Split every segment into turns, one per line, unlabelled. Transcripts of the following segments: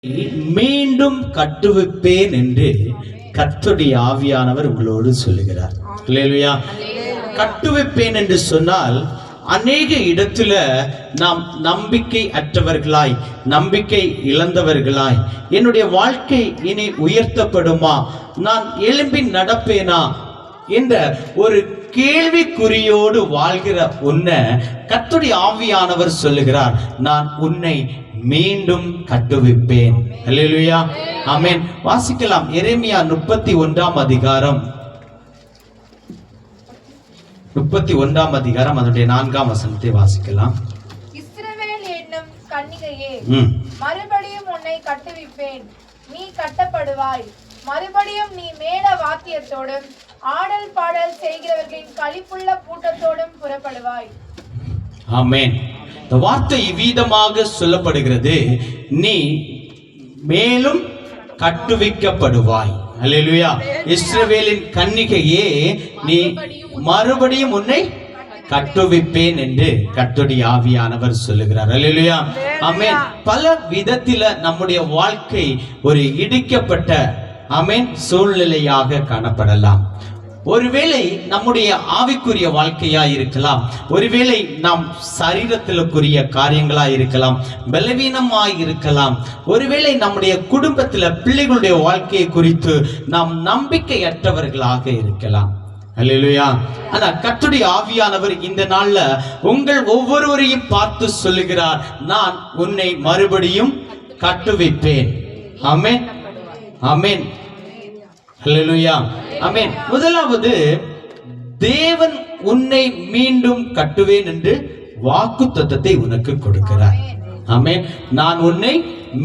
மீண்டும் கட்டுவிப்பேன் என்று கர்த்தருடைய ஆவியானவர் உங்களோடு சொல்லுகிறார். அல்லேலூயா. கட்டுவிப்பேன் என்று சொன்னால் அநேக இடத்துல நாம் நம்பிக்கை அற்றவர்களாய், நம்பிக்கை இழந்தவர்களாய், என்னுடைய வாழ்க்கை இனி உயர்த்தப்படுமா, நான் எழும்பி நடப்பேனா என்ற ஒரு கேள்விக்குறியோடு வாழ்கிற உன்னை கர்த்தருடைய ஆவியானவர் சொல்லுகிறார், நான் உன்னை மீண்டும் கட்டுவிப்பேன். அல்லேலூயா, ஆமென். வாசிக்கலாம். எரேமியா 31 அதிகாரம், 31 அதிகாரம் அதனுடைய 4 வசனத்தை வாசிக்கலாம்.
இஸ்ரவேல் என்னும் கன்னிகையே, மறுபடியும் உன்னை கட்டுவிப்பேன், நீ கட்டப்படுவாய். மறுபடியும் நீ மேள வாத்தியத்தோடும் ஆடல் பாடல் செய்கிறவர்களின் களிப்புள்ள கூட்டத்தோடும் புறப்படுவாய்.
ஆமென். இந்த வார்த்தை இவ்விதமாக சொல்லப்படுகிறது, நீ மேலும் கட்டுவிக்கப்படுவாய். அல்லேலூயா. இஸ்ரவேலின் கன்னிகையே, நீ மறுபடியும் உன்னை கட்டுவிப்பேன் என்று கர்த்தருடைய ஆவியானவர் சொல்லுகிறார். அல்லேலூயா, ஆமென். பல விதத்தில நம்முடைய வாழ்க்கை ஒரு இடிக்கப்பட்ட ஆமென் சூழ்நிலையாக காணப்படலாம். ஒருவேளை நம்முடைய ஆவிக்குரிய வாழ்க்கையா இருக்கலாம், ஒருவேளை நாம் சரீரத்திலுக்குரிய காரியங்களா இருக்கலாம், பலவீனமாய் இருக்கலாம், ஒருவேளை நம்முடைய குடும்பத்தில் பிள்ளைகளுடைய வாழ்க்கையை குறித்து நாம் நம்பிக்கையற்றவர்களாக இருக்கலாம். அல்லேலூயா. ஆனா கர்த்தருடைய ஆவியானவர் இந்த நாள்ல உங்கள் ஒவ்வொருவரையும் பார்த்து சொல்லுகிறார், நான் உன்னை மறுபடியும் கட்டுவிப்பேன். ஆமென், ஆமென். அல்லேலூயா, ஆமென். முதலாவது, தேவன் உன்னை மீண்டும் கட்டுவேன் என்று வாக்குத்தத்தத்தை உனக்கு கொடுக்கிறார். ஆமென். நான் உன்னை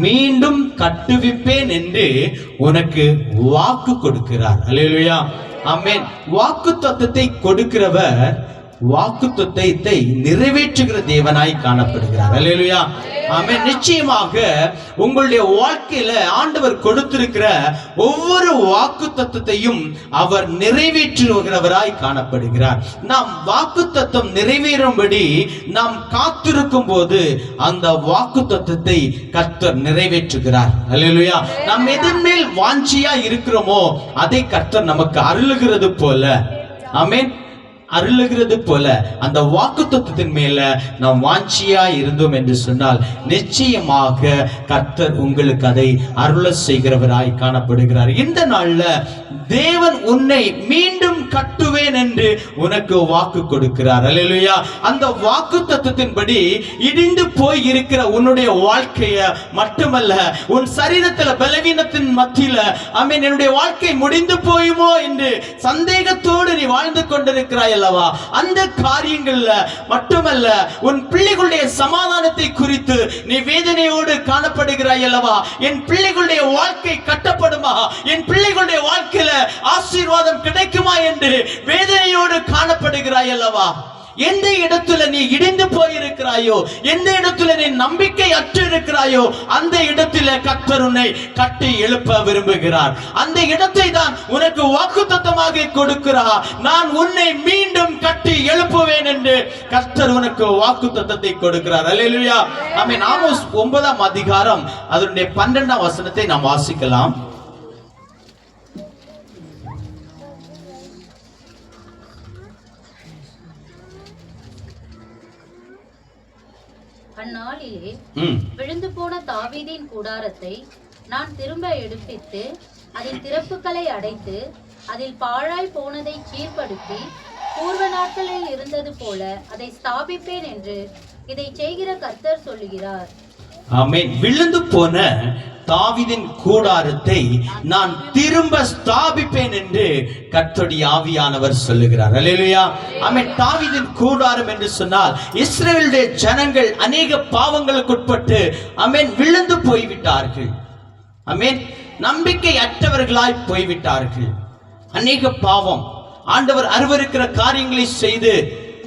மீண்டும் கட்டுவிப்பேன் என்று உனக்கு வாக்கு கொடுக்கிறார். அல்லேலூயா, ஆமென். வாக்குத்தத்தத்தை கொடுக்கிறவர் வாக்குத்தத்தத்தை நிறைவேற்றுகிற தேவனாய் காணப்படுகிறார். அல்லேலூயா, ஆமென். நிச்சயமாக உங்களுடைய வாழ்க்கையில ஆண்டவர் கொடுத்திருக்கிற ஒவ்வொரு வாக்குத்தத்தத்தையும் அவர் நிறைவேற்றுகிறவராய் காணப்படுகிறார். நாம் வாக்குத்தத்தம் நிறைவேறும்படி நாம் காத்திருக்கும் போது அந்த வாக்குத்தத்தத்தை கர்த்தர் நிறைவேற்றுகிறார். அல்லேலூயா. நாம் எதன் மேல் வாஞ்சியா இருக்கிறோமோ அதை கர்த்தர் நமக்கு அருளுகிறது போல, ஆமென், அருளுகிறது போல அந்த வாக்குத்தத்தத்தின் மேல நாம் வாஞ்சியா இருந்தோம் என்று சொன்னால் நிச்சயமாக கர்த்தர் உங்களுக்கு அதை அருள செய்கிறவராய் காணப்படுகிறார். இந்த நாள்ல தேவன் உன்னை மீண்டும் கட்டுவேன் என்று உனக்கு வாக்கு கொடுக்கிறார். அல்லேலூயா. அந்த வாக்குத்தத்தத்தின்படி இடிந்து போய் இருக்கிற உன்னுடைய வாழ்க்கைய மட்டுமல்ல, உன் சரீரத்துல பலவீனத்தின் மத்தியில ஆமென், என்னுடைய வாழ்க்கை முடிந்து போயுமோ என்று சந்தேகத்தோடு நீ வாழ்ந்து கொண்டிருக்கிறாய் அல்லவா, அந்த காரியங்கள்ல மட்டுமல்ல, உன் பிள்ளைகளுடைய சமாதானத்தை குறித்து நீ வேதனையோடு காணப்படுகிறாய் அல்லவா, என் பிள்ளைகளுடைய வாழ்க்கை கட்டப்படுமா, என் பிள்ளைகளுடைய வாழ்க்கையில ஆசீர்வாதம் கிடைக்குமா என்று வேதனையோடு காணப்படுகிறாய் அல்லவா. எந்த இடத்துல நீ இடிந்து போயிருக்கிறாயோ, எந்த இடத்துல நீ நம்பிக்கை அற்று இருக்கிறாயோ, அந்த இடத்துல கர்த்தர் உன்னை கட்டி எழுப்ப விரும்புகிறார். அந்த இடத்தை தான் உனக்கு வாக்குத்தத்தமாக கொடுக்கிறார். நான் உன்னை மீண்டும் கட்டி எழுப்புவேன் என்று கர்த்தர் உனக்கு வாக்குத்தத்தத்தை கொடுக்கிறார். அல்லேலூயா, ஆமென். ஆமோஸ் 9 அதிகாரம் அதனுடைய 12 வசனத்தை நாம் வாசிக்கலாம்.
அந்நாளிலே விழுந்து போன தாவீதின் கூடாரத்தை நான் திரும்ப எடுப்பித்து அதன் திறப்புகளை அடைத்து அதில் பாழாய் போனதை சீர்படுத்தி பூர்வ நாட்களில் இருந்தது போல அதை ஸ்தாபிப்பேன் என்று இதை செய்கிற கர்த்தர் சொல்லுகிறார்.
ஆமென். விழுந்து போன தாவீதின் கூடாரத்தை நான் திரும்ப ஸ்தாபிப்பேன் என்று கர்த்தருடைய ஆவியானவர் சொல்லுகிறார். அல்லேலூயா, ஆமென். தாவீதின் கூடாரம் என்று சொன்னால் இஸ்ரவேலுடைய ஜனங்கள் அநேக பாவங்களுக்கு உட்பட்டு ஆமென் விழுந்து போய்விட்டார்கள். ஆமென். நம்பிக்கை அற்றவர்களாய் போய்விட்டார்கள். அநேக பாவம், ஆண்டவர் அருவருக்கிற காரியங்களை செய்து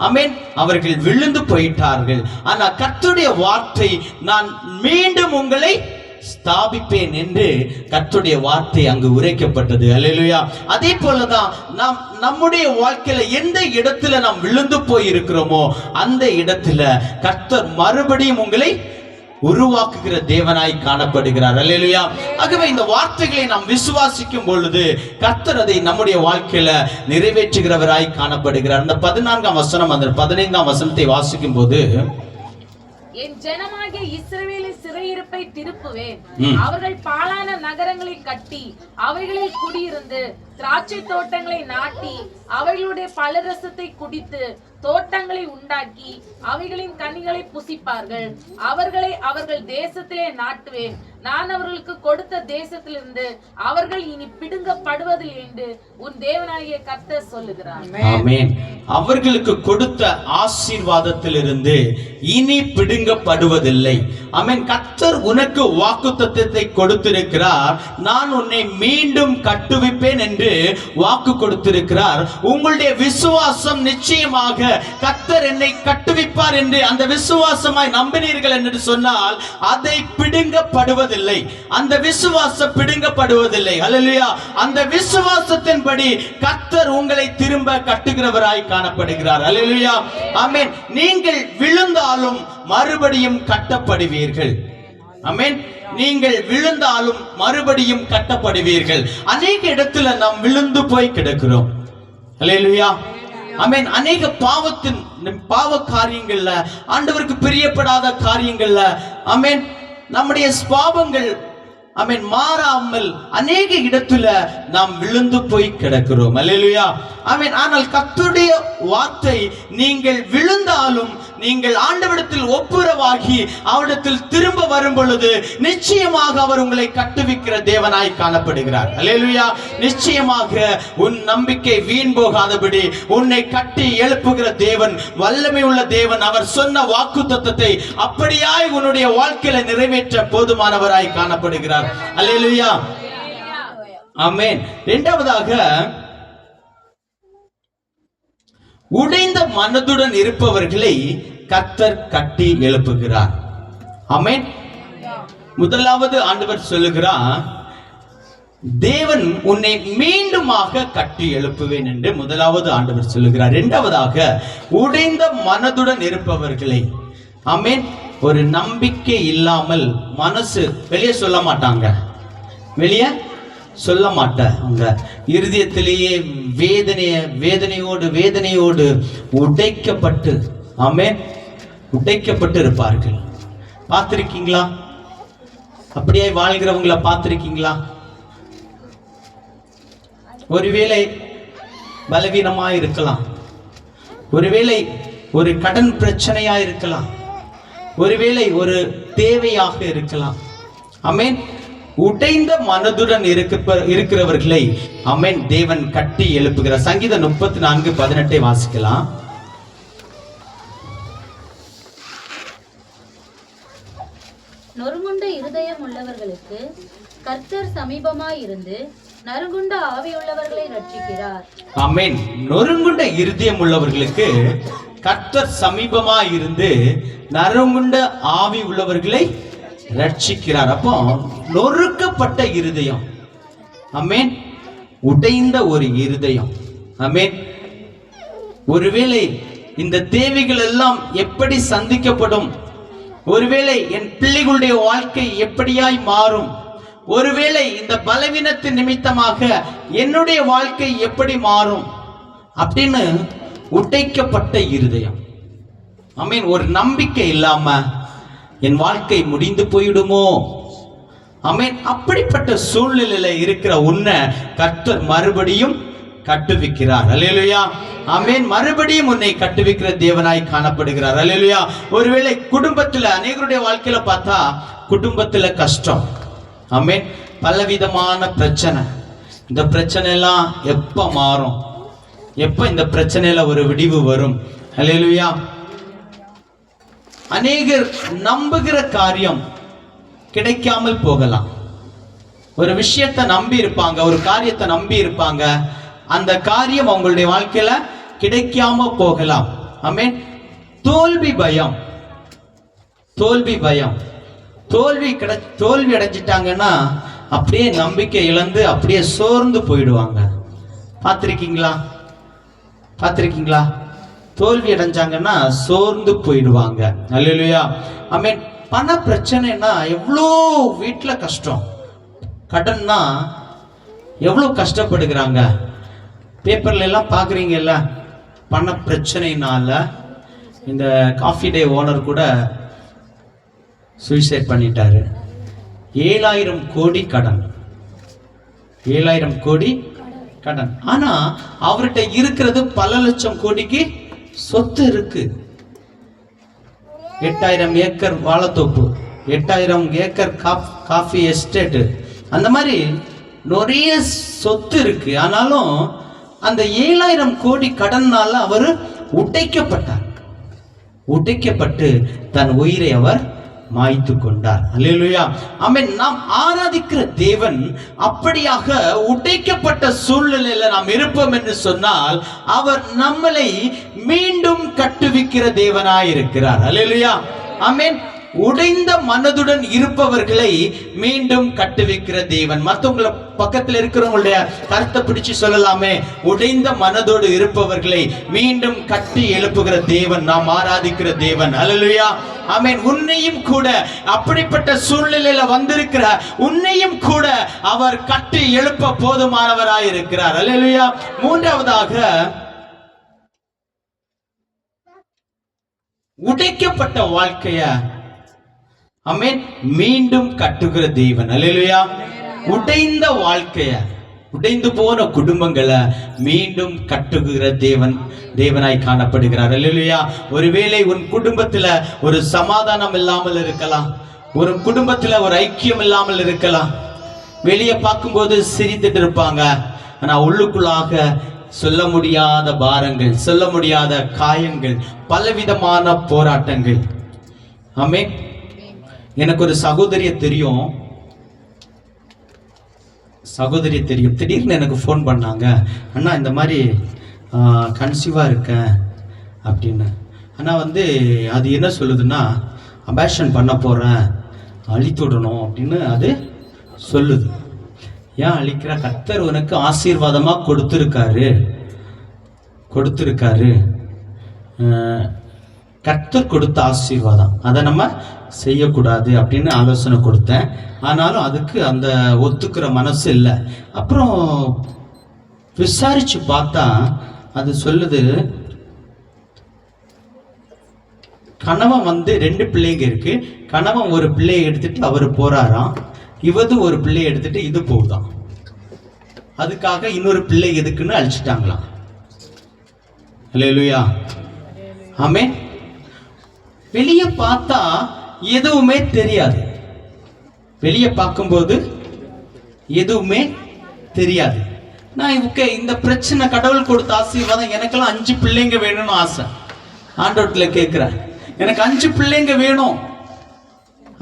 ஆமென் அவர்கள் விழுந்து போயிட்டார்கள். ஆனா கர்த்தருடைய வார்த்தை, நான் மீண்டும் உங்களை ஸ்தாபிப்பேன் என்று கர்த்தருடைய வார்த்தை அங்கு உரைக்கப்பட்டது. அல்லேலூயா. அதே போலதான் நாம் நம்முடைய வாழ்க்கையில எந்த இடத்துல நாம் விழுந்து போய் இருக்கிறோமோ அந்த இடத்துல கர்த்தர் மறுபடியும் உங்களை உருவாக்குகிற தேவனாய் காணப்படுகிறார். அல்லேலூயா. ஆகவே இந்த வார்த்தைகளை நாம் விசுவாசிக்கும் பொழுது கர்த்தர் அதை நம்முடைய வாழ்க்கையில நிறைவேற்றுகிறவராய் காணப்படுகிறார். அந்த 14ஆம் வசனம், அந்த 15ஆம் வசனத்தை வாசிக்கும் போது,
என் ஜனமாகிய இஸ்ரவேலின் சிறையிருப்பை திருப்புவேன். அவர்கள் பாழான நகரங்களை கட்டி அவைகளில் குடியிருந்து திராட்சை தோட்டங்களை நாட்டி அவைகளுடைய பலரசத்தை குடித்து தோட்டங்களை உண்டாக்கி அவைகளின் கனிகளை புசிப்பார்கள். அவர்களை அவர்கள் தேசத்திலே நாட்டுவேன். நான் அவர்களுக்கு கொடுத்த தேசத்திலிருந்து அவர்கள் இனி பிடுங்கப்படுவதில்லை என்று உன் தேவனாகிய கர்த்தர் சொல்லுகிறார்.
ஆமென். அவர்களுக்கு கொடுத்த ஆசீர்வாதத்திலிருந்து இனி பிடுங்கப்படுவதில்லை. ஆமென். கர்த்தர் உனக்கு வாக்குத்தத்தத்தை கொடுத்திருக்கிறார். நான் உன்னை மீண்டும் கட்டுவிப்பேன் என்று வாக்கு கொடுத்திருக்கிறார். உங்களுடைய விசுவாசம் நிச்சயமாக கர்த்தர் என்னை கட்டுவிப்பார் என்று அந்த விசுவாசமாய் நம்பினீர்கள் என்று சொன்னால் அதை பிடுங்கப்படுவதில்லை. அந்த விசுவாசம் பிடுங்கப்படுவதில்லை. அல்லேலூயா. அந்த விசுவாசத்தின்படி கர்த்தர் உங்களை திரும்ப கட்டுகிறவராய் காணப்படுகிறார். அல்லேலூயா. ஆமென். நீங்கள் விழுந்தாலும் மறுபடியும் கட்டப்படுவீர்கள். ஆமென். நீங்கள் விழுந்தாலும் மறுபடியும் கட்டப்படுவீர்கள். அநேக இடத்துல நாம் விழுந்து போய் கிடக்கிறோம். அல்லேலூயா. ஆமென். அநேக பாவ காரியங்கள்ல, ஆண்டவருக்கு பிரியப்படாத காரியங்கள்ல, ஆமென், நம்முடைய பாவங்கள் ஆமென் மாறாமல் அநேக இடத்துல நாம் விழுந்து போய் கிடக்கிறோம். அல்லேலூயா. ஆமென். ஆனால் கர்த்தருடைய வார்த்தை, நீங்கள் விழுந்தாலும் நீங்கள் ஆண்டவரிடத்தில் ஒப்புரவாகி அவரிடத்தில் திரும்ப வரும் பொழுது நிச்சயமாக அவர் உங்களை கட்டுவிக்கிற தேவனாய் காணப்படுகிறார். அல்லேலூயா. நிச்சயமாக உன் நம்பிக்கை வீண் போகாதபடி உன்னை கட்டி எழுப்புகிற தேவன், வல்லமை உள்ள தேவன். அவர் சொன்ன வாக்குத்தத்தத்தை அப்படியாய் உன்னுடைய வாழ்க்கையில நிறைவேற்ற போதுமானவராய் காணப்படுகிறார். அல்லேலூயா. ஆமென். இரண்டாவதாக, உடைந்த மனதுடன் இருப்பவர்களை கர்த்தர் கட்டி எழுப்புகிறார். ஆமென். முதலாவது ஆண்டவர் சொல்லுகிறார், தேவன் உன்னை மீண்டுமாக கட்டி எழுப்புவேன் என்று முதலாவது ஆண்டவர் சொல்லுகிறார். இரண்டாவதாக, உடைந்த மனதுடன் இருப்பவர்களை, ஆமென், ஒரு நம்பிக்கை இல்லாமல் மனசு வெளியே சொல்ல மாட்டாங்க, வெளியே சொல்ல மாட்டாங்க, இருதயத்திலேயே வேதனையோடு உடைக்கப்பட்டு, ஆமென், உடைக்கப்பட்டு இருப்பார்கள். பார்த்திருக்கீங்களா? அப்படியே வாழ்கிறவங்கள பார்த்திருக்கீங்களா? ஒருவேளை பலவீனமா இருக்கலாம், ஒருவேளை ஒரு கடன் பிரச்சனையா இருக்கலாம், ஒருவேளை ஒரு தேவையாக இருக்கலாம். ஆமென். உடைந்த மனதுடன் இருக்கிறவர்களை, ஆமென், தேவன் கட்டி எழுப்புகிறார். சங்கீதம் 34:18 வாசிக்கலாம்.
நொறுங்குண்ட இருதயம் உள்ளவர்களுக்கு கர்த்தர் சமீபமாய் இருந்து நறுங்குண்ட ஆவியுள்ளவர்களை ரட்சிக்கிறார்.
ஆமென். நொறுங்குண்ட இருதயம் உள்ளவர்களுக்கு கர்த்தர் சமீபமாய் இருந்து நறுங்குண்ட ஆவி உள்ளவர்களை ரட்சிக்கிறார். அப்போ நொறுக்கப்பட்ட இருதயம், ஆமென், உடைந்த ஒரு இருதயம், ஆமென். ஒருவேளை இந்த தேவைகள் எல்லாம் எப்படி சந்திக்கப்படும், ஒருவேளை என் பிள்ளைகளுடைய வாழ்க்கை எப்படியாய் மாறும், ஒருவேளை இந்த பலவீனத்தின் நிமித்தமாக என்னுடைய வாழ்க்கை எப்படி மாறும் அப்படின்னு உடைக்கப்பட்ட இருதயம், ஆமென். ஒரு நம்பிக்கை இல்லாம என் வாழ்க்கை முடிந்து போயிடுமோ, ஆமென், அப்படிப்பட்ட சூழ்நிலையில இருக்கிற உன்னை கர்த்தர் மறுபடியும் கட்டுவிக்கிறார். அல்லேலூயா. ஆமென். மறுபடியும் உன்னை கட்டுவிக்கிற தேவனாய் காணப்படுகிறார். அல்லேலூயா. ஒருவேளை குடும்பத்துல, அநேகருடைய வாழ்க்கையில பார்த்தா குடும்பத்துல கஷ்டம், ஆமென், பலவிதமான பிரச்சனை. இந்த பிரச்சனை எல்லாம் எப்ப மாறும், எப்ப இந்த பிரச்சனையில ஒரு விடிவு வரும்? அல்லேலூயா. அநேகர் நம்புகிற காரியம் கிடைக்காமல் போகலாம். ஒரு விஷயத்தை நம்பி இருப்பாங்க, ஒரு காரியத்தை நம்பி இருப்பாங்க, அந்த காரியம் அவங்களுடைய வாழ்க்கையில கிடைக்காம போகலாம். ஆமென். தோல்வி பயம், தோல்வி அடைஞ்சிட்டாங்கன்னா அப்படியே நம்பிக்கை இழந்து அப்படியே சோர்ந்து போயிடுவாங்க. பார்த்திருக்கீங்களா? தோல்வி அடைஞ்சாங்கன்னா சோர்ந்து போயிடுவாங்க. அல்லேலூயா. ஆமென். பண பிரச்சனைனா எவ்வளோ வீட்டில் கஷ்டம், கடன்னா எவ்வளோ கஷ்டப்படுகிறாங்க. பேப்பர்ல எல்லாம் பார்க்குறீங்கல்ல, பண பிரச்சனைனால இந்த காஃபி டே ஓனர் கூட சூசைட் பண்ணிட்டாரு. 7,000 கோடி கடன், 7,000 கோடி கடன். ஆனா அவர்கிட்ட இருக்கிறது பல லட்சம் கோடிக்கு சொத்து இருக்கு. 8,000 ஏக்கர் வாழைத்தோப்பு, 8,000 ஏக்கர் காஃபி எஸ்டேட்டு, அந்த மாதிரி நிறைய சொத்து இருக்கு. ஆனாலும் அந்த 7,000 கோடி கடன்னால அவர் உடைக்கப்பட்டார். உடைக்கப்பட்டு தன் உயிரை அவர் மாய்த்து கொண்டார். அல்லேலூயா, ஆமென். நாம் ஆராதிக்கிற தேவன் அப்படியாக உடைக்கப்பட்ட சூழ்நிலையில நாம் இருப்போம் என்று சொன்னால் அவர் நம்மளை மீண்டும் கட்டுவிக்கிற தேவனாய் இருக்கிறார். அல்லேலூயா, ஆமென். உடைந்த மனதுடன் இருப்பவர்களை மீண்டும் கட்டுவிக்கிற தேவன். மற்றவங்களை பக்கத்தில் இருக்கிறவங்களுடைய கருத்தை பிடிச்சு சொல்லலாமே, உடைந்த மனதோடு இருப்பவர்களை மீண்டும் கட்டி எழுப்புகிற தேவன் நாம் ஆராதிக்கிற தேவன். அல்லேலூயா, ஆமென். உன்னையும் கூட அப்படிப்பட்ட சூழ்நிலையில வந்திருக்கிற உன்னையும் கூட அவர் கட்டி எழுப்ப போதுமானவராய் இருக்கிறார். அல்லேலூயா. மூன்றாவதாக, உடைக்கப்பட்ட வாழ்க்கைய ஆமென் மீண்டும் கட்டுகிற தேவன். அல்லேலூயா. உடைந்த வாழ்க்கைய, உடைந்து போன குடும்பங்களை மீண்டும் கட்டுகிற தேவனாய் காணப்படுகிறார். அல்லேலூயா. ஒருவேளை உன் குடும்பத்துல ஒரு சமாதானம் இல்லாமல் இருக்கலாம், ஒரு குடும்பத்துல ஒரு ஐக்கியம் இல்லாமல் இருக்கலாம். வெளியே பார்க்கும்போது சிரித்துட்டு இருப்பாங்க, ஆனா உள்ளுக்குள்ளாக சொல்ல முடியாத பாரங்கள், சொல்ல முடியாத காயங்கள், பலவிதமான போராட்டங்கள். ஆமென். எனக்கு ஒரு சகோதரியை தெரியும், திடீர்னு எனக்கு ஃபோன் பண்ணாங்க, அண்ணா இந்த மாதிரி கன்சீவாக இருக்கேன் அப்படின்னு. ஆனால் அது என்ன சொல்லுதுன்னா, அபாஷன் பண்ண போகிறேன், அழித்து விடணும் அப்படின்னு அது சொல்லுது. ஏன் அழிக்கிற? கர்த்தர் உனக்கு ஆசீர்வாதமாக கொடுத்துருக்காரு. கர்த்தர் கொடுத்த ஆசீர்வாதம், அதை நம்ம செய்யக்கூடாது அப்படின்னு ஆலோசனை கொடுத்தேன். ஆனாலும் அதுக்கு அந்த ஒத்துக்கிற மனசு இல்லை. அப்புறம் விசாரிச்சு பார்த்தா அது சொல்லுது, கணவன் 2 பிள்ளைங்க இருக்கு, கணவன் ஒரு பிள்ளையை எடுத்துட்டு அவர் போறாராம், இவது ஒரு பிள்ளையை எடுத்துட்டு இது போகுதாம். அதுக்காக இன்னொரு பிள்ளை எதுக்குன்னு அழிச்சிட்டாங்களாம். அல்லேலூயா, ஆமென். வெளியே பார்த்தா எதுவுமே தெரியாது, வெளியே பார்க்கும்போது எதுவுமே தெரியாது. நான் இந்த பிரச்சனை, கடவுள் கொடுத்த ஆசீர்வாதம், எனக்கெல்லாம் 5 பிள்ளைங்க வேணும்னு ஆசை. ஆண்டவர்ல கேட்கிறேன், எனக்கு 5 பிள்ளைங்க வேணும்.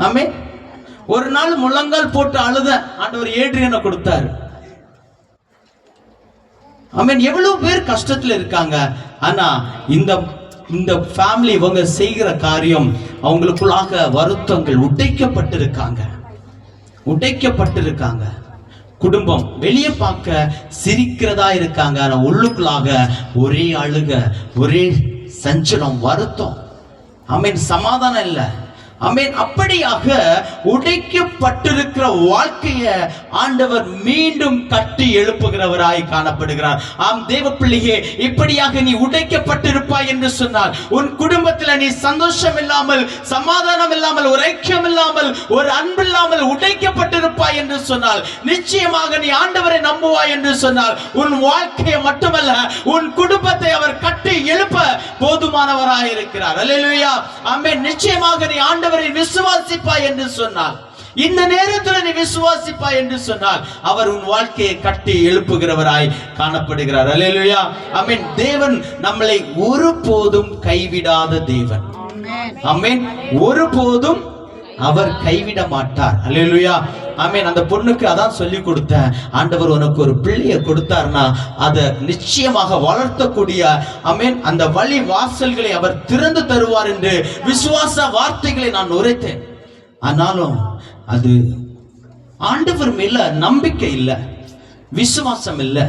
ஆமென். ஒரு நாள் முழங்கால் போட்டு அழுத, ஆண்டவர் ஏட்ரியனை கொடுத்தாரு. ஆமென். எவ்வளவு பேர் கஷ்டத்துல இருக்காங்க. ஆனா இந்த ஃபேமிலி, இவங்க செய்கிற காரியம், அவங்களுக்குள்ளாக வருத்தங்கள், உடைக்கப்பட்டிருக்காங்க. குடும்பம் வெளியே பார்க்க சிரிக்கிறதா இருக்காங்க, ஆனா உள்ளுக்குள்ளாக ஒரே அழுக, ஒரே சஞ்சலம், வருத்தம். ஆமென். சமாதானம் இல்லை. ஆமென். அப்படியாக உடைக்கப்பட்டிருக்கிற வாழ்க்கைய ஆண்டவர் மீண்டும் கட்டி எழுப்புகிறவராய் காணப்படுகிறார். ஆம் தேவ பிள்ளையே, இப்படியாக நீ உடைக்கப்பட்டிருப்பாய் என்று சொன்னால், உன் குடும்பத்தில் நீ சந்தோஷம் இல்லாமல், சமாதானம் இல்லாமல், ஒரு ஐக்கியம் இல்லாமல், ஒரு அன்பு இல்லாமல் உடைக்கப்பட்டிருப்பாய் என்று சொன்னால், நிச்சயமாக நீ ஆண்டவரை நம்புவாய் என்று சொன்னால், உன் வாழ்க்கையை மட்டுமல்ல உன் குடும்பத்தை அவர் கட்டி எழுப்ப போதுமானவராய் இருக்கிறார். அல்லேலூயா, ஆமென். நிச்சயமாக நீ ஆண்டவரை விசுவாசிப்பாய் என்று சொன்னால், இந்த நேரத்தில் நீ விசுவாசிப்பாய் என்று சொன்னால், அவர் உன் வாழ்க்கையை கட்டி எழுப்புகிறவராய் காணப்படுகிறார். அல்லேலூயா, ஆமென். தேவன் நம்மளை ஒருபோதும் கைவிடாத தேவன். ஆமென். ஒருபோதும் அவர் கைவிட மாட்டார். அல்லேலூயா, ஆமென். அந்த பொண்ணுக்கு அதான் சொல்லி கொடுத்தேன், ஆண்டவர் உனக்கு ஒரு பிள்ளையை கொடுத்தார்னா அதை நிச்சயமாக வளர்த்தக்கூடிய, ஆமென், அந்த வழி வாசல்களை அவர் திறந்து தருவார் என்று விசுவாச வார்த்தைகளை நான் உரைத்தேன். ஆனாலும் அது ஆண்டவர் மேல நம்பிக்கை இல்லை, விசுவாசம் இல்லை.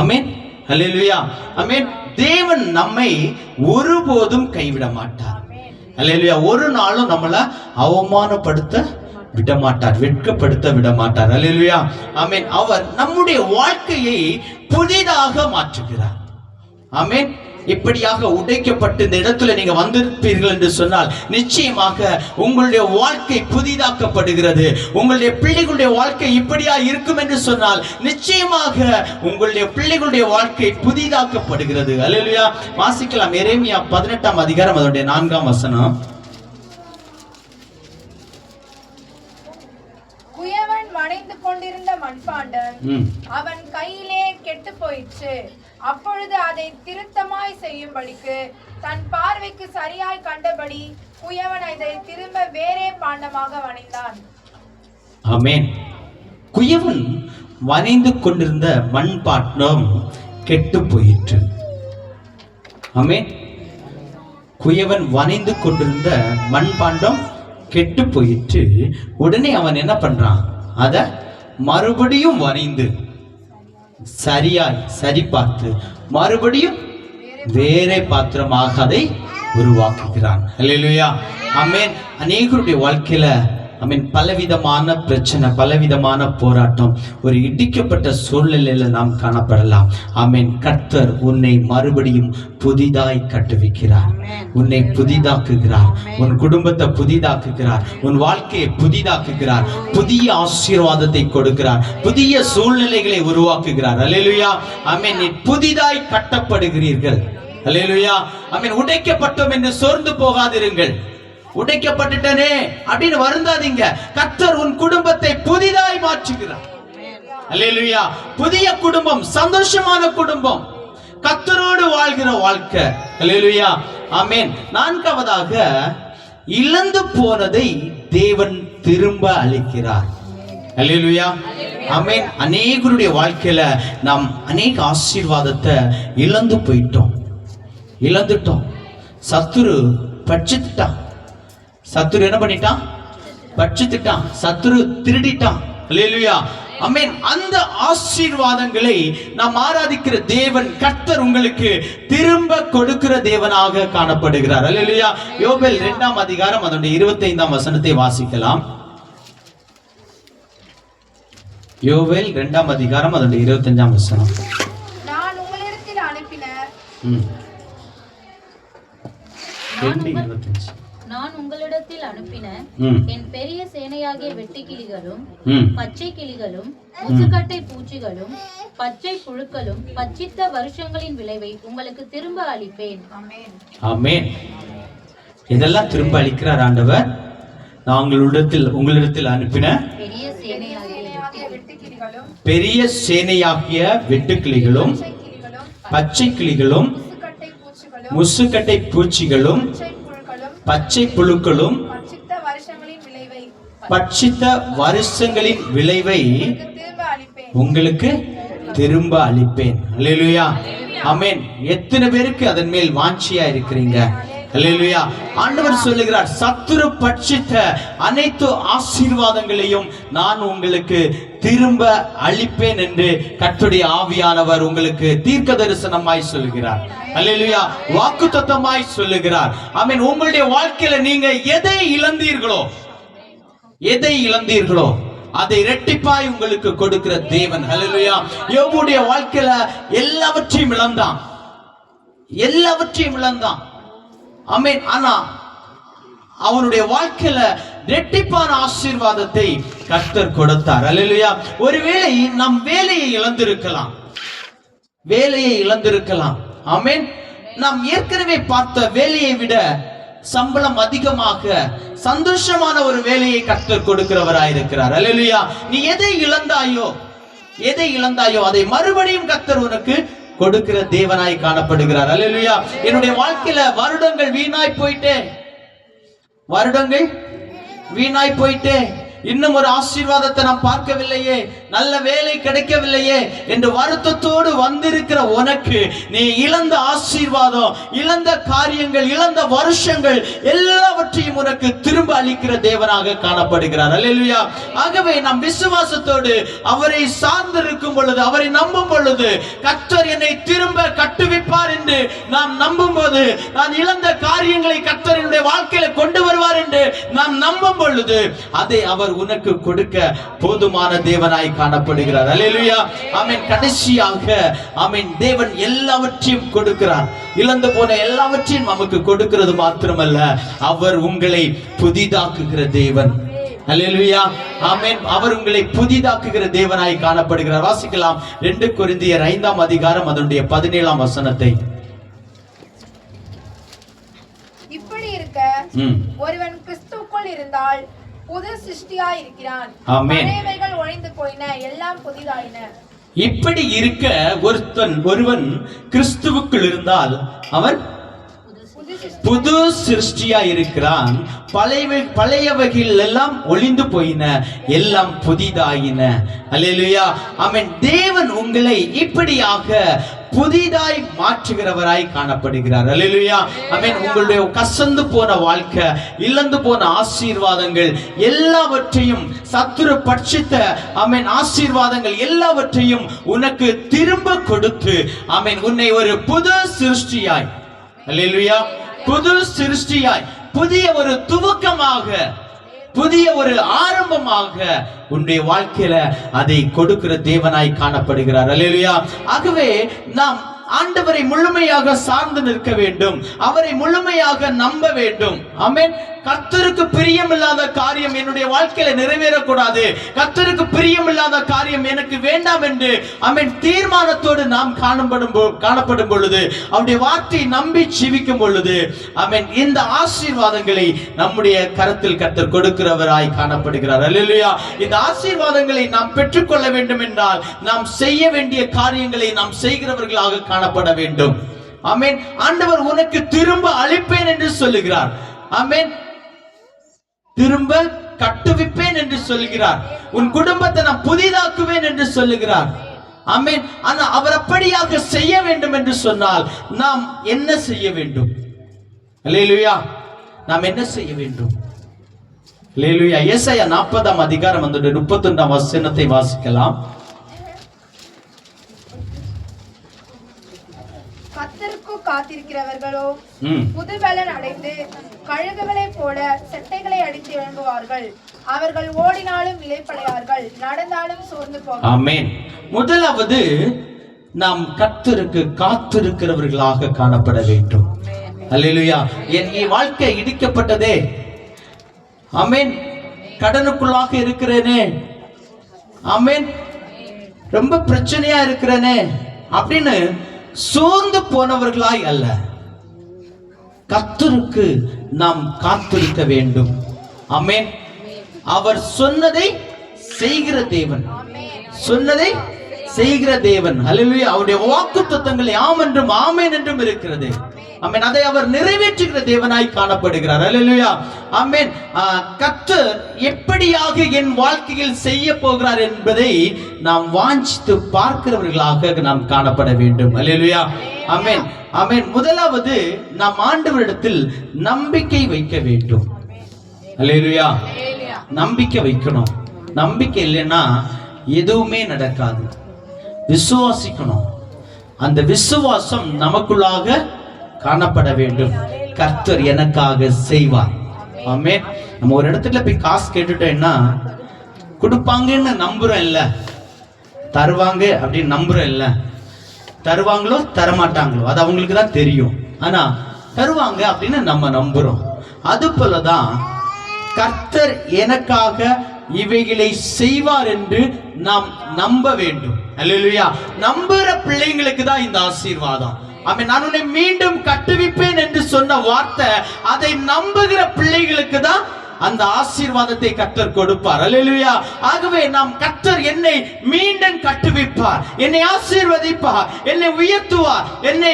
ஆமென். அல்லேலூயா, ஆமென். தேவன் நம்மை ஒருபோதும் கைவிட மாட்டார். அல்லேலூயா. ஒரு நாளும் நம்மள அவமானப்படுத்த விட மாட்டார், வெட்கப்படுத்த விட மாட்டார். அல்லேலூயா. ஆமென். அவர் நம்முடைய வாழ்க்கையை புதிதாக மாற்றுகிறார். ஆமென். இப்படியாக உடைக்கப்பட்டு இந்த இடத்துல நீங்க வந்திருப்பீர்கள் என்று சொன்னால் நிச்சயமாக உங்களுடைய வாழ்க்கை புதிதாக்கப்படுகிறது. உங்களுடைய பிள்ளைகளுடைய வாழ்க்கை இப்படியா இருக்கும் என்று சொன்னால் நிச்சயமாக உங்களுடைய பிள்ளைகளுடைய வாழ்க்கை புதிதாக்கப்படுகிறது. அல்லேலூயா. வாசிக்கலாம் எரேமியா 18ஆம் அதிகாரம் அதனுடைய 4ஆம் வசனம்.
குயவன் வணைந்து கொண்டிருந்த மண்பாண்டம் அவன் கையிலே கெட்டு போயிற்று. அப்பொழுது அதை திருத்தமாய் செய்யும்படிக்கு தன் பார்வைக்கு சரியாய் கண்டபடி குயவன் அதை திரும்ப வேறே பாண்டமாக வணைந்தான்.
ஆமென். குயவன் வணைந்து கொண்டிருந்த மண்பாண்டம் கெட்டு போயிற்று. ஆமென். குயவன் வணைந்து கொண்டிருந்த மண்பாண்டம் கெட்டு போயிற்று. உடனே அவன் என்ன பண்றான்? அத மறுபடியும் வரைந்து சரியாய் சரி பார்த்து மறுபடியும் வேறே பாத்திரமாக அதை உருவாக்குகிறான். அல்லேலூயா. ஆமென். அநேகருடைய வாழ்க்கையில ஆமென் பலவிதமான பிரச்சனை, பலவிதமான போராட்டம், ஒரு இடிக்கப்பட்ட சூழ்நிலையில நாம் காணப்படலாம். ஆமென். கர்த்தர் உன்னை மறுபடியும் புதிதாய் கட்டுவிக்கிறார், உன்னை புதிதாக்குகிறார், உன் குடும்பத்தை புதிதாக்குகிறார், உன் வாழ்க்கையை புதிதாக்குகிறார், புதிய ஆசீர்வாதத்தை கொடுக்கிறார், புதிய சூழ்நிலைகளை உருவாக்குகிறார். அல்லேலூயா. ஆமென். நீ புதிதாய் கட்டப்படுகிறீர்கள். அல்லேலூயா. ஆமென். உடைக்கப்பட்டோம் என்று சோர்ந்து போகாதிருங்கள். உடைக்கப்பட்டுட்டனே அப்படின்னு வருந்தாதீங்க. கர்த்தர் உன் குடும்பத்தை புதிதாய் மாற்றுகிறார். அல்லேலூயா. புதிய குடும்பம், சந்தோஷமான குடும்பம், கர்த்தரோடு வாழ்கிற வாழ்க்கை. அல்லேலூயா. ஆமென். 4வதாக இழந்து போனதை தேவன் திரும்ப அளிக்கிறார். அல்லேலூயா. ஆமென். அநேகருடைய வாழ்க்கையில நாம் அநேக ஆசீர்வாதத்தை இழந்து போயிட்டோம், இழந்துட்டோம். சத்துரு பட்சித்துட்டான். சத்துரு என்ன பண்ணிட்டான்? பட்சித்துட்டான். சத்துரு திருடிட்டான். அல்லேலூயா. ஆமென். அந்த ஆசீர்வாதங்களை நாம் ஆராதிக்கிற தேவன் கர்த்தர் உங்களுக்கு திரும்ப கொடுக்கிற தேவனாக காணப்படுகிறார். அல்லேலூயா. யோபேல் 2ஆம் அதிகாரம் அதனுடைய 25ஆம் வசனத்தை வாசிக்கலாம். யோபேல் 2ஆம் அதிகாரம் அதனுடைய 25ஆம் வசனம்.
நான் உங்களிடத்தில் அனுப்பின
நான் உங்களிடத்தில் அனுப்பின என் பெரிய சேனையாகிய வெட்டுக்கிளிகளும் பச்சை கிளிகளும் முசுக்கட்டை பூச்சிகளும் பச்சை புழுக்களும் பச்சித்த வருஷங்களின் விளைவை உங்களுக்கு திரும்ப அளிப்பேன்.
ஆமென். இதெல்லாம் திரும்ப அளிக்கிறார் ஆண்டவர். நான் உங்களிடத்தில் அனுப்பின பெரிய சேனையாகிய வெட்டுக்கிளிகளும் பச்சை கிளிகளும் முசுக்கட்டை பூச்சிகளும் பச்சை புழுக்களும் பட்சித்த வருஷங்களின் விளைவை உங்களுக்கு திரும்ப அளிப்பேன். அல்லேலூயா. ஆமென். எத்தனை பேருக்கு அதன் மேல் வாஞ்சியா இருக்கிறீங்க? அல்லேலூயா. ஆண்டவர் சொல்லுகிறார், சத்துரு பட்சித்த அனைத்து ஆசீர்வாதங்களையும் நான் உங்களுக்கு திரும்ப அளிப்பேன் என்று கர்த்தருடைய ஆவியானவர் உங்களுக்கு தீர்க்க தரிசனமாய் சொல்லுகிறார். அல்லேலூயா. வாக்குத்தத்தமாய் சொல்லுகிறார். ஆமென். உங்களுடைய வாழ்க்கையில நீங்க எதை இழந்தீர்களோ அதை இரட்டிப்பாய் உங்களுக்கு கொடுக்கிற தேவன். அல்லேலூயா. யோபுடைய வாழ்க்கையில எல்லாவற்றையும் இழந்தான். ஆமென். ஆனா அவனுடைய வாழ்க்கையில இரட்டிப்பான ஆசீர்வாதத்தை கர்த்தர் கொடுத்தார். அல்லேலூயா. ஒருவேளை நம் வேலையை இழந்திருக்கலாம். ஆமென். நாம் ஏற்கனவே பார்த்த வேலையை விட சம்பளம் அதிகமாக சந்தோஷமான ஒரு வேலையை கர்த்தர் கொடுக்கிறவராயிருக்கிறார். அல்லேலூயா. நீ எதை இழந்தாயோ அதை மறுபடியும் கர்த்தர் உனக்கு கொடுக்கிற தேவனாய் காணப்படுகிறார். அல்லேலூயா. என்னுடைய வாழ்க்கையில வருடங்கள் வீணாய் போயிட்டே இன்னும் ஒரு ஆசீர்வாதத்தை நாம் பார்க்கவில்லையே, நல்ல வேலை கிடைக்கவில்லையே என்று வருத்தத்தோடு வந்திருக்கிற உனக்கு நீ இழந்த ஆசீர்வாதம், இழந்த காரியங்கள், இழந்த வருஷங்கள் எல்லாவற்றையும் உனக்கு திரும்ப அளிக்கிற தேவனாக காணப்படுகிறார். அல்லேலூயா. ஆகவே நாம் விசுவாசத்தோடு அவரை சார்ந்திருக்கும் பொழுது, அவரை நம்பும் பொழுது, கர்த்தர் என்னை திரும்ப கட்டுவிப்பார் என்று நாம் நம்பும் போது, நான் இழந்த காரியங்களை கர்த்தர் என்னுடைய வாழ்க்கையில கொண்டு வருவார் என்று நாம் நம்பும் பொழுது, அதை அவர் உனக்கு கொடுக்க போதுமான தேவனாய் காணப்படுகிறார். அல்லேலூயா. ஆமென். கடைசியாக ஆமென், தேவன் எல்லாவற்றையும் கொடுக்கிறார். இழந்து போன எல்லாவற்றையும் நமக்கு கொடுக்கிறது மாத்திரமல்ல, அவர் உங்களை புதிதாக்குகிற தேவன். அல்லேலூயா. ஆமென். அவர் உங்களை புதிதாக்குகிற தேவனாய் காணப்படுகிறார். வாசிக்கலாம் 2 கொரிந்தியர் 5ஆம் அதிகாரம் அதனுடைய 17ஆம் வசனத்தை.
இப்படி இருக்க ஒருவன் கிறிஸ்துவுக்குள் இருந்தால் புது சிருஷ்டியாய் இருக்கிறான். பழையவைகள் ஒழிந்து போயின, எல்லாம் புதிதாயின.
இப்படி இருக்க ஒருவன் கிறிஸ்துவுக்குள் இருந்தால் அவன் புது சிருஷ்டியா இருக்கிறான். பழையவைகள் எல்லாம் ஒளிந்து போயின, எல்லாம் புதிதாயின. அல்லேலூயா. ஆமென். தேவன் உங்களை இப்படியாக புதிதாய் மாற்றுகிறவராய் காணப்படுகிறார். அல்லேலூயா. ஆமென். உங்களுடைய கசந்து போன வாழ்க்கை, இழந்து போன ஆசீர்வாதங்கள் எல்லாவற்றையும், சத்துரு பட்சித்த ஆமென் ஆசீர்வாதங்கள் எல்லாவற்றையும் உனக்கு திரும்ப கொடுத்து ஆமென் உன்னை ஒரு புது சிருஷ்டியாய், அல்லேலூயா, புது சிருஷ்டியாய், புதிய ஒரு துவக்கமாக, புதிய ஒரு ஆரம்பமாக உன்னுடைய வாழ்க்கையில அதை கொடுக்கிற தேவனாய் காணப்படுகிறார். அல்லேலூயா. ஆகவே நாம் ஆண்டவரை முழுமையாக சார்ந்து நிற்க வேண்டும், அவரை முழுமையாக நம்ப வேண்டும். ஆமென். கர்த்தருக்கு பிரியமில்லாத காரியம் என்னுடைய வாழ்க்கையில நிறைவேறக்கூடாது, கர்த்தருக்கு பிரியமில்லாத காரியம் எனக்கு வேண்டாம் என்று ஆமென் தீர்மானத்தோடு நாம் காணப்படும் பொழுது, அவருடைய வார்த்தையை நம்பி ஜீவிக்கும் பொழுது ஆமென் இந்த ஆசீர்வாதங்களை நம்முடைய கரத்தில் கர்த்தர் கொடுக்கிறவராய் காணப்படுகிறார். அல்லேலூயா. இந்த ஆசீர்வாதங்களை நாம் பெற்றுக்கொள்ள வேண்டும் என்றால் நாம் செய்ய வேண்டிய காரியங்களை நாம் செய்கிறவர்களாக காணப்பட வேண்டும். ஆமென். ஆண்டவர் உனக்கு திரும்ப அளிப்பேன் என்று சொல்லுகிறார். ஆமென். திரும்ப கட்டுவிப்பேன் என்று சொல்கிறார். உன் குடும்பத்தை நான் புதிதாக்குவேன் என்று சொல்லுகிறார். ஆமென். ஆனா அவர் அப்படியாக செய்ய வேண்டும் என்று சொன்னால் நாம் என்ன செய்ய வேண்டும்? அல்லேலூயா. நாம் என்ன செய்ய வேண்டும்? அல்லேலூயா. ஏசாயா 40ஆம் அதிகாரம் 31ஆம் வசனத்தை வாசிக்கலாம்.
கர்த்தருக்கு காத்திருக்கிறவர்களோ புதுபலன் அடைந்து கழுகுகளை போல செட்டைகளை அடித்து எழும்புவார்கள். அவர்கள் ஓடினாலும் இளைப்படையார்கள், நடந்தாலும் சோர்ந்து போவார்கள்.
ஆமென். முதலாவது நாம் கர்த்தருக்கு காத்திருக்கிறவர்களாக காணப்பட வேண்டும். அல்லேலூயா. என் வாழ்க்கை இடிக்கப்பட்டதே, ஆமென், கடனுக்குள்ளாக இருக்கிறேனே, ஆமென், ரொம்ப பிரச்சனையா இருக்கிறேனே அப்படின்னு சோர்ந்து போனவர்களாய் அல்ல, கர்த்தருக்கு நாம் காத்திருக்க வேண்டும். ஆமென். அவர் சொன்னதை செய்கிற தேவன், சொன்னதை செய்கிற தேவன். அல்லேலூயா. அவருடைய வாக்குத்தத்தங்கள் ஆம் என்றும் ஆமென் என்றும் இருக்கிறது. ஆமென். அதை அவர் நிறைவேற்றுகிற தேவனாய் காணப்படுகிறார். அல்லேலூயா. ஆமென். கர்த்தர் எப்படியாக என் வாழ்க்கையில் செய்ய போகிறார் என்பதை நாம் வாஞ்சித்து பார்க்கிறவர்களாக நாம் காணப்பட வேண்டும். அல்லேலூயா. ஆமென். ஆமென். முதலாவது நாம் ஆண்டவரிடத்தில் நம்பிக்கை வைக்க வேண்டும். அல்லேலூயா. நம்பிக்கை வைக்கணும். நம்பிக்கை இல்லைன்னா எதுவுமே நடக்காது. விசுவாசிக்கணும். அந்த விசுவாசம் நமக்குள்ளாக காணப்பட வேண்டும். கர்த்தர் எனக்காக செய்வார். ஆமென். நம்ம ஒரு இடத்துல போய் காசு கேட்டுட்டோம்னா கொடுப்பாங்கன்னு நம்புறோம் இல்ல, தருவாங்க அப்படின்னு நம்புறோம் இல்ல, தருவாங்களோ தரமாட்டாங்களோ அது அவங்களுக்கு தான் தெரியும். ஆனா தருவாங்க அப்படின்னு நம்ம நம்புறோம். அது போலதான் கர்த்தர் எனக்காக இவைகளை செய்வார் என்று நாம் நம்ப வேண்டும். அல்லேலூயா. நம்புற பிள்ளைங்களுக்கு தான் இந்த ஆசீர்வாதம். ஆமென். நான் உன்னை மீண்டும் கட்டுவிப்பேன் என்று சொன்ன வார்த்தை, அதை நம்புகிற பிள்ளைகளுக்கு தான் அந்த ஆசீர்வாதத்தை கர்த்தர் கொடுப்பார். அல்லேலூயா. ஆகவே நாம் கர்த்தர் என்னை மீண்டும் கட்டுவிப்பார், என்னை ஆசீர்வதிப்பார், என்னை உயர்த்துவார், என்னை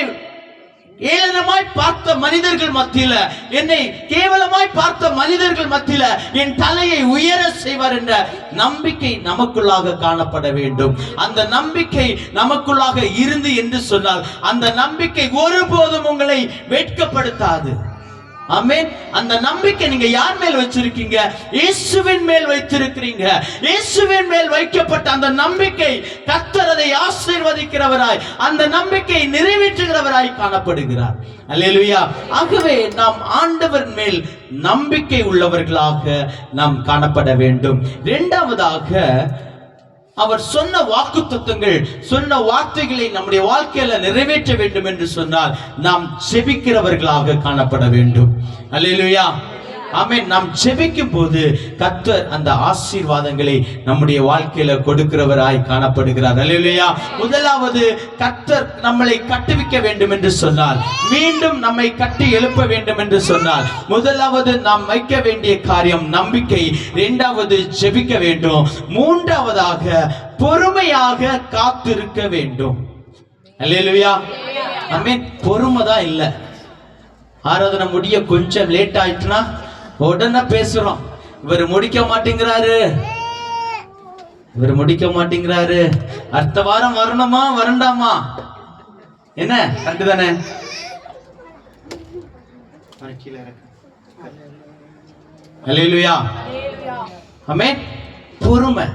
ஏளனமாய் பார்த்த மனிதர்கள் மத்தியில, என்னை கேவலமாய் பார்த்த மனிதர்கள் மத்தியில என் தலையை உயர செய்வார் என்ற நம்பிக்கை நமக்குள்ளாக காணப்பட வேண்டும். அந்த நம்பிக்கை நமக்குள்ளாக இருந்து என்று சொன்னால் அந்த நம்பிக்கை ஒருபோதும் உங்களை வெட்கப்படுத்தாது. ஆமென். அந்த நம்பிக்கை நீங்க யார் மேல் வச்சிருக்கீங்க? இயேசுவின் மேல் வைத்திருக்கிறீங்க. இயேசுவின் மேல் வைக்கப்பட்ட அந்த நம்பிக்கை கர்த்தர் அதை ஆசீர்வதிக்கிறவராய், அந்த நம்பிக்கை நிறைவேற்றுகிறவராய் காணப்படுகிறார். அல்லேலூயா. ஆகவே நாம் ஆண்டவர் மேல் நம்பிக்கை உள்ளவர்களாக நாம் காணப்பட வேண்டும். இரண்டாவதாக, அவர் சொன்ன வாக்குத்தத்தங்கள், சொன்ன வார்த்தைகளை நம்முடைய வாழ்க்கையில நிறைவேற்ற வேண்டும் என்று சொன்னால் நாம் ஜெபிக்கிறவர்களாக காணப்பட வேண்டும். அல்லேலூயா. ஆமென். நாம் ஜெபிக்கும் போது கர்த்தர் அந்த ஆசீர்வாதங்களை நம்முடைய வாழ்க்கையில கொடுக்கிறவராய் காணப்படுகிறார். அல்லேலூயா. முதலாவது, கர்த்தர் நம்மளை கட்டுவிக்க வேண்டும் என்று சொன்னால், மீண்டும் நம்மை கட்டி எழுப்ப வேண்டும் என்று சொன்னால், முதலாவது நாம் வைக்க வேண்டிய காரியம் நம்பிக்கை. இரண்டாவது ஜெபிக்க வேண்டும். மூன்றாவதாக பொறுமையாக காத்திருக்க வேண்டும். அல்லேலூயா. ஆமென். பொறுமை தான் இல்ல. ஆராதனை முடிய கொஞ்சம் லேட் ஆயிட்டுனா உடனே பேசுறோம், இவர் முடிக்க மாட்டேங்கிறாரு, இவர் முடிக்க மாட்டேங்கிறாரு, அடுத்த வாரம் வரணுமா வரண்டாமா? என்ன கண்டுதானே? அல்லேலூயா. ஆமென். பொறுமை,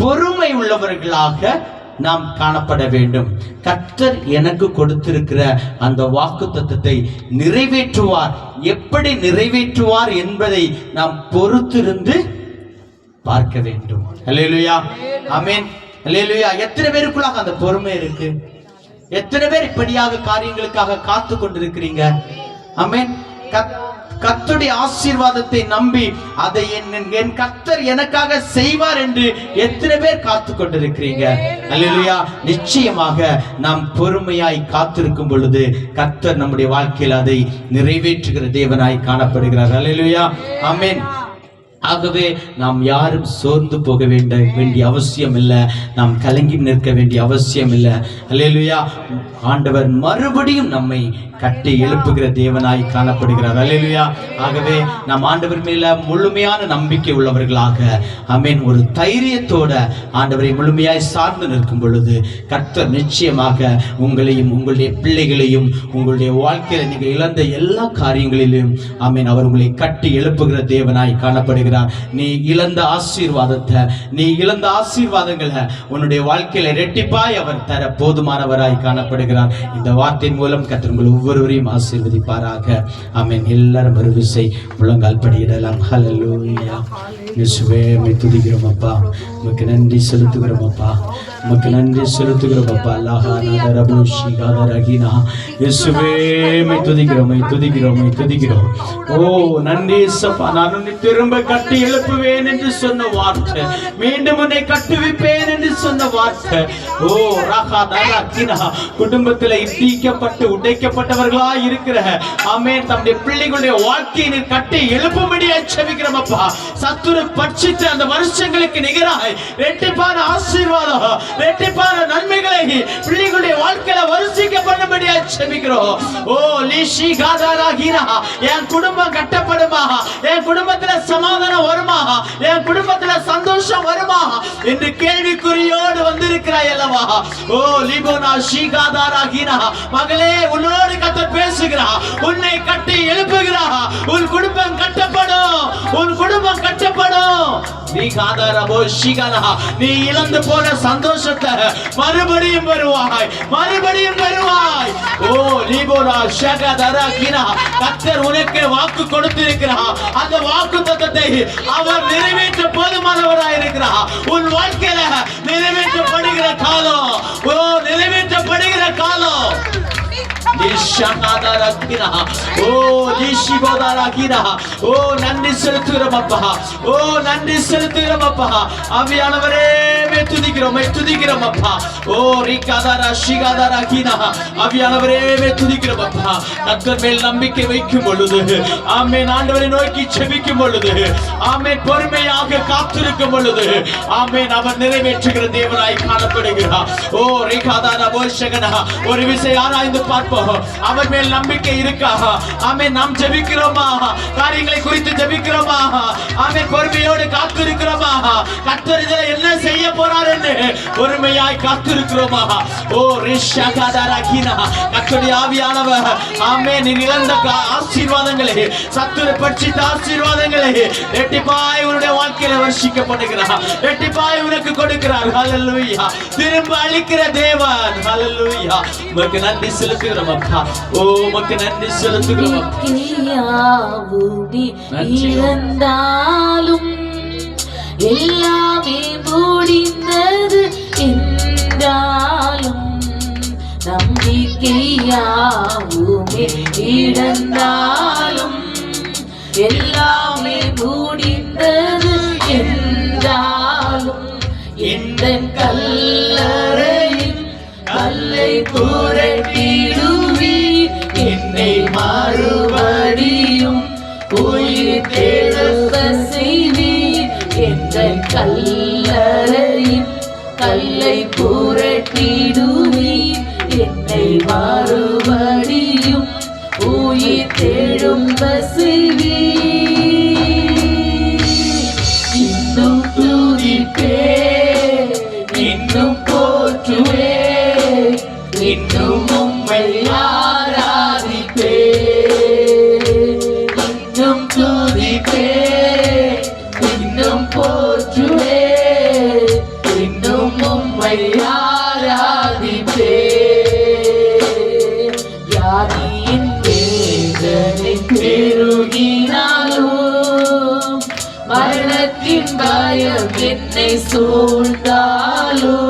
பொறுமை உள்ளவர்களாக நாம் காணப்பட வேண்டும். கர்த்தர் எனக்கு கொடுத்திருக்கிற அந்த வாக்குத்தத்தத்தை நிறைவேற்றுவார். எப்படி நிறைவேற்றுவார் என்பதை நாம் பொறுத்திருந்து பார்க்க வேண்டும். அல்லேலூயா. ஆமென். அல்லேலூயா. எத்தனை பேருக்குள்ளாக அந்த பொறுமை இருக்கு? எத்தனை பேர் இப்படியாக காரியங்களுக்காக காத்து கொண்டிருக்கிறீங்க? ஆமென். கர்த்தருடைய ஆசீர்வாதத்தை நம்பி அதை என் கர்த்தர் எனக்காக செய்வார் என்று எத்தனை பேர் காத்து கொண்டிருக்கிறீங்க? அல்லேலூயா. நிச்சயமாக நாம் பொறுமையாய் காத்திருக்கும் பொழுது கர்த்தர் நம்முடைய வாழ்க்கையில் அதை நிறைவேற்றுகிற தேவனாய் காணப்படுகிறார். அல்லேலூயா. ஆமென். ஆகவே நாம் யாரும் சோர்ந்து போக வேண்டிய அவசியம் இல்லை. நாம் கலங்கி நிற்க வேண்டிய அவசியம் இல்லை. அல்லேலூயா. ஆண்டவர் மறுபடியும் நம்மை கட்டி எழுப்புகிற தேவனாய் காணப்படுகிறார். அல்லேலூயா. ஆகவே நாம் ஆண்டவர் மேல முழுமையான நம்பிக்கை உள்ளவர்களாக, ஆமென், ஒரு தைரியத்தோட ஆண்டவரை முழுமையாய் சார்ந்து நிற்கும் பொழுது கர்த்தர் நிச்சயமாக உங்களையும் உங்களுடைய பிள்ளைகளையும் உங்களுடைய வாழ்க்கையில நீங்க இழந்த எல்லா காரியங்களிலும், ஆமென், அவர் உங்களை கட்டி எழுப்புகிற தேவனாய் காணப்படுகிறார். நீ இழந்த ஆசீர்வாதத்தை, நீ இழந்த ஆசீர்வாதங்களை உன்னுடைய வாழ்க்கையில இரட்டிப்பாய் அவர் தர போதுமானவராய் காணப்படுகிறார். இந்த வார்த்தையின் மூலம் கர்த்தர் உங்கள் ஒவ்வொருவரையும் ஆசீர்வதிப்பாராக. ஆமென். எல்லாரும் ஒரு விசை முழங்கால் படியிடலாம். ஹல்லேலூயா. இயேசுவே, உம்மை துதிக்கிறோம் அப்பா, உமக்கு நன்றி செலுத்துகிறோம் அப்பா, உமக்கு நன்றி செலுத்துகிறோம் அப்பா. அல்லாஹா நதரபூஷி காதரகினா. இயேசுவே, உம்மை துதிக்கிறோம், உம்மை துதிக்கிறோம், உம்மை துதிக்கிறோம். ஓ நன்றி சப்பா. நான் உன்னை திரும்ப கட்டி எழுப்புவேன் என்று சொன்ன வார்த்தை, மீண்டும் உன்னை கட்டுவிப்பேன் என்று சொன்ன வார்த்தை. ஓ ராகா தரகினா. குடும்பத்தில் இடிக்கப்பட்டு உடைக்கப்பட்டவர்களா இருக்கிற, ஆமென், தம்முடைய பிள்ளைகளுடைய வாழ்க்கையை கட்டி எழுப்பும்படியாக ஜெபிக்கிறோம் அப்பா. சத்துரு பட்சித்த அந்த வருஷங்களுக்கு நிகராய் இரட்டிப்பான ஆசீர்வாதம், இரட்டிப்பான நன்மைகளை பிள்ளைகளுடைய வாழ்க்கையில வருஷிக்க பண்ணும்படியாக ஜெபிக்கிறோம். ஓ லிஷி காதாராகினா. என் குடும்பம் கட்டப்படுமா, என் குடும்பத்துல சமாதானம் வருமா, என் குடும்பத்துல சந்தோஷம் வருமா என்று கேள்விக்குறியோடு வந்திருக்கிறாய் அல்லவா? ஓ லிபோனா ஷீகாதாராகினா. மகளே, உன்னோடு கர்த்தர் பேசுகிறார், உன்னை கட்டி எழுப்புகிறார். உன் குடும்பம் கட்டப்படும், உன் குடும்பம் கட்டப்படும். நீ இழந்து போன சந்தோஷத்தை மறுபடியும் வருவாய், மறுபடியும் வருவாய். ஓ லிபோனா ஷகதரகினா. கர்த்தர் உனக்கு வாக்கு கொடுத்திருக்கிறார். அந்த வாக்கு தத்தத்தை அவர் நிறைவேற்ற போதுமானவராய் இருக்கிறார். உன் வாழ்க்கையில நிறைவேற்றப்படுகிற காலம், ஓ நிறைவேற்றப்படுகிற காலம். ஓ நன்றி செலுத்துகிறோம் அப்பா, ஓ நன்றி செலுத்துகிறோம் அப்பா. ஆவியானவரே துதிக்கிறோம் அப்பா. ஓ ரிகாதாரா ஷிகாதாரா கீனா ஆவியானவரே துதிக்கிறோம் அப்பா. கர்த்தர் மேல் நம்பிக்கை வைக்கும் பொழுது, ஆமென், ஆண்டவரை நோக்கி செபிக்கும் பொழுது, ஆமென், பொறுமையாக காத்திருக்கும் பொழுது, ஆமென், அவர் நிறைவேற்றுகிற தேவனாய் காணப்படுகிறார். ஓ ரிகாதாரா போஷகனா, ஒரு விஷயம் ஆராய்ந்து பார்ப்போம். அவர் மேல் நம்பிக்கை இருக்கா? ஆமென், நாம் ஜெபிக்கிறோமா? காரியங்களை குறித்து ஜெபிக்கிறோமா? ஆமென், பொறுமையோடு காத்திருக்கிறோமா? கர்த்தர் இதில் என்ன செய்ய போறார் என்று பொறுமையாய் காத்திருக்கிறோமா? ஓ ரிஷகாதாரா கீனா, கர்த்தருடைய ஆவியானவர், ஆமென், நீ இழந்த ஆசீர்வாதங்களை, சத்துரு பட்சித்த ஆசீர்வாதங்களை இரட்டிப்பாய் உன்னுடைய வாழ்க்கையில வர்ஷிக்கப்படுகிறார், இரட்டிப்பாய் உனக்கு கொடுக்கிறார். ஹல்லேலூயா. திரும்ப அளிக்கிற தேவன். ஹல்லேலூயா. உமக்கு நன்றி செலுத்துகிறோம் அப்பா. ஓ உமக்கு நன்றி செலுத்துகிறோம் அப்பா.
இழந்தாலும் எல்லாமே முடிந்தது என்றாலும், நம்பிக்கையாவுமே இழந்தாலும் எல்லாமே முடிந்தது என்றாலும், இந்த கல்லறையின் கல்லை புரட்டிடுவீர், என்னை மறுபடியும் உயிர் தெழும்ப செய்வீர். என்ற கல்லறையின் கல்லை புரட்டிடுவீர், என்னை மறுபடியும் உயிர் தெழும்ப செய்வீர். இன்னும் துதிப்பே, இன்னும் போற்றுவே, இன்னும் உம்மை ஆராதிப்பே, இன்னும் துதிப்பே, இன்னும் போற்றுவே, இன்னும் உம்மை ஆராதிப்பே. வியாதியின் வேதனை பெருகினாலும், மரணத்தின் பயம் என்னை சூழ்ந்தாலும்,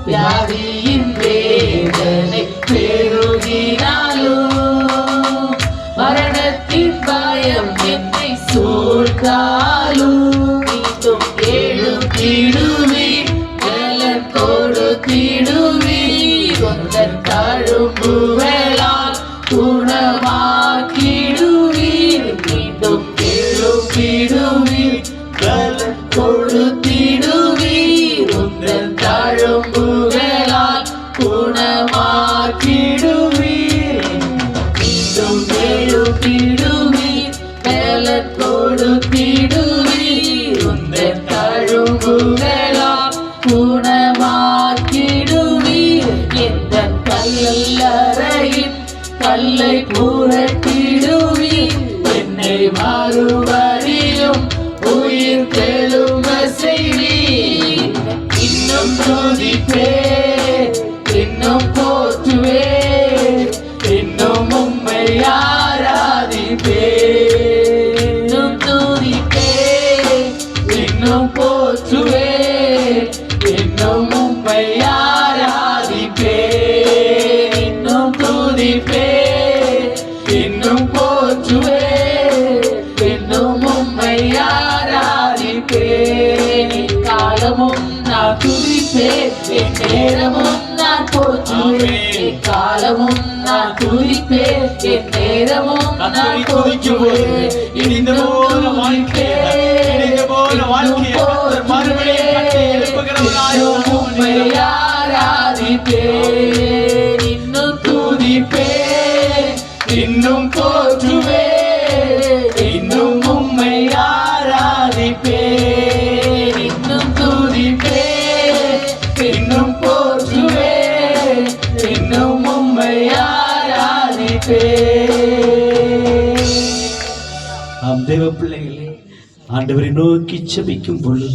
வியாதியின் வேதனை பெருகினாலும், மரணத்தின் பயம் என்னை சூழ்ந்தாலும், மீண்டும் எழுப்பிடுவீர், பலன் கொடுத்திடுவீர், உந்தன் தழும்புகளால் குணமாக்கிடுவீர், மீண்டும் எழுப்பிடுவீர், பலன் கொடுத்திடுவீர், உந்தன் தழும்புகளால் குணமாக்கிடுவீர், மீண்டும் எழுப்பிடுவீர், பலன் கொடுத்திடுவீர், உந்தன் தழும்புகளால் குணமாக்கிடுவீர். எந்தன் கல்லறையின் கல்லை புரட்டிடுவீர், என்னை மறுபடியும் உயிர் தெழும்ப செய்வீர். இன்னும் துதிப்பே, இன்னும் போற்றுவே, இன்னும் உம்மை ஆராதிப்பே, இன்னும் துதிப்பே, இன்னும் போற்றுவே, இன்னும் உம்மை ஆராதிப்பே, இன்னும் துதிப்பே, இன்னும் போற்றுவே, இன்னும் உம்மை ஆராதிப்பே. காலமும் நான் துதிப்பேன், என் நேரமும் நான் போற்றுவேன், காலமும் நான் துதிப்பேன், என் நேரமும் நான் போற்றுவேன்.
இனிந்து போன வாழ்க்கையை, இனிந்து போன வாழ்க்கையை மறுபடியும் கட்டி எழுப்புகிறவராய்
உம்மை ஆராதிப்பேன், இன்னும் துதிப்பேன், இன்னும் போற்றுவேன், இன்னும் உம்மை ஆராதிப்பேன், இன்னும் துதிப்பேன், இன்னும் போற்றுவேன், இன்னும் உம்மை ஆராதிப்பேன்.
ஆம் தேவ பிள்ளைகளே, ஆண்டவரை நோக்கி செபிக்கும் பொழுது,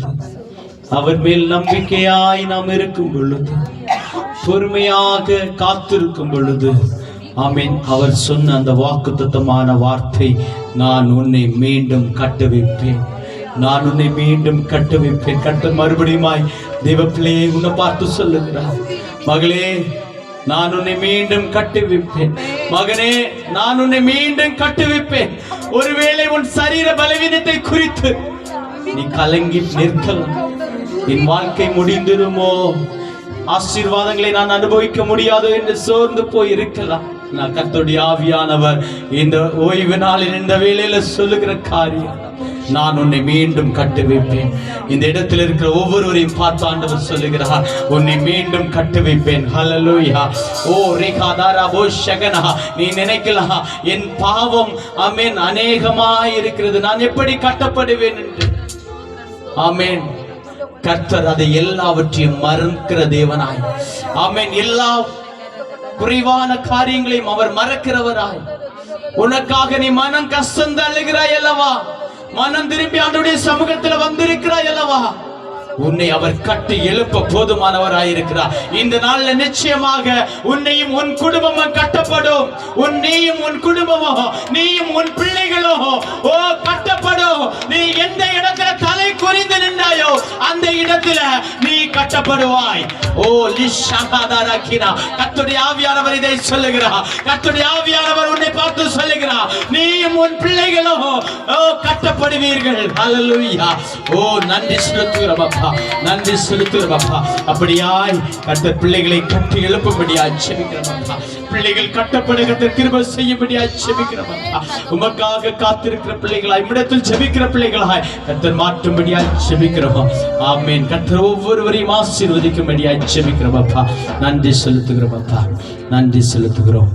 அவர் மேல் நம்பிக்கையாய் நாம் இருக்கும் பொழுது, பொறுமையாக காத்திருக்கும் பொழுது, ஆமென், அவர் சொன்ன அந்த வாக்குத்தத்தமான வார்த்தை, நான் உன்னை மீண்டும் கட்டுவிப்பேன், நான் உன்னை மீண்டும் கட்டுவிப்பேன். கர்த்தர் மறுபடியுமாய் தேவ பிள்ளையை உன்னை பார்த்து சொல்லுகிறார், மகளே, நான் உன்னை மீண்டும் கட்டுவிப்பேன், மகனே, நான் உன்னை மீண்டும் கட்டுவிப்பேன். ஒருவேளை உன் சரீர பலவீனத்தை குறித்து நீ கலங்கி நிற்கலாம், என் வாழ்க்கை முடிந்திருமோ, ஆசீர்வாதங்களை நான் அனுபவிக்க முடியாதோ என்று சோர்ந்து போய் இருக்கலாம். நான் கர்த்தருடைய ஆவியானவர் இந்த ஓய்வு நாளில் இந்த வேளையில சொல்லுகிற காரியம், நான் உன்னை மீண்டும் கட்டு வைப்பேன். இந்த இடத்தில் இருக்கிற ஒவ்வொருவரையும் பார்த்து ஆண்டவர் சொல்லுகிறார், உன்னை மீண்டும் கட்டு வைப்பேன். ஹல்லேலூயா. ஓ ரேகாதாரா போ ஷகனா, நீ நினைக்கலாம் என் பாவம் ஆமென் அநேகமாய் இருக்கிறது, நான் எப்படி கட்டப்படுவேன் என்று. ஆமென். கர்த்தர் அதை எல்லாவற்றையும் மறக்கிற தேவனாய், ஆமென், எல்லா குறைவான காரியங்களையும் அவர் மறக்கிறவராய், உனக்காக நீ மனம் கஷ்டம் தள்ளுகிறாய் அல்லவா, மனம் திரும்பி ஆண்டவருடைய சமூகத்தில் வந்திருக்கிறாய் அல்லவா, உன்னை அவர் கட்டி எழுப்ப போதுமானவராயிருக்கிறார். இந்த நாள்ல நிச்சயமாக உன்னையும் உன் குடும்பமும் கட்டப்படும். உன்னையும் உன் குடும்பமோ, நீயும் உன் பிள்ளைகளோ ஓ கட்டப்படும். நீ எந்த இடத்துல தலை குறிந்து நின்றாயோ அந்த இடத்துல நீ கட்டப்படுவாய். ஓ லிஷாதாராக்கினா, கர்த்தருடைய ஆவியானவர் இதை சொல்லுகிறார். கர்த்தருடைய ஆவியானவர் உன்னை பார்த்து சொல்லுகிறார், நீயும் உன் பிள்ளைகளோ ஓ கட்டப்படுவீர்கள். ஹல்லேலூயா. ஓ நன்றி செலுத்துகிறோம் அப்பா, நன்றி செலுத்துகிறோம் அப்பா. அப்படியாய் கர்த்தர் பிள்ளைகளை கட்டி எழுப்பும்படியாய் ஜெபிக்கிறோம் அப்பா. பிள்ளைகள் கட்டப்பட கர்த்தர் கிருபை செய்யும்படியாய் ஜெபிக்கிறோம் அப்பா. உமக்காக காத்திருக்கிற பிள்ளைகளாய், இடத்தில் ஜெபிக்கிற பிள்ளைகளாய் கர்த்தர் மாற்றும்படியாய் ஜெபிக்கிறோம். ஆமென். கர்த்தர் ஒவ்வொருவரையும் ஆசீர்வதிக்கும்படியாய் ஜெபிக்கிறோம் அப்பா. நன்றி செலுத்துகிறோம் அப்பா, நன்றி செலுத்துகிறோம்.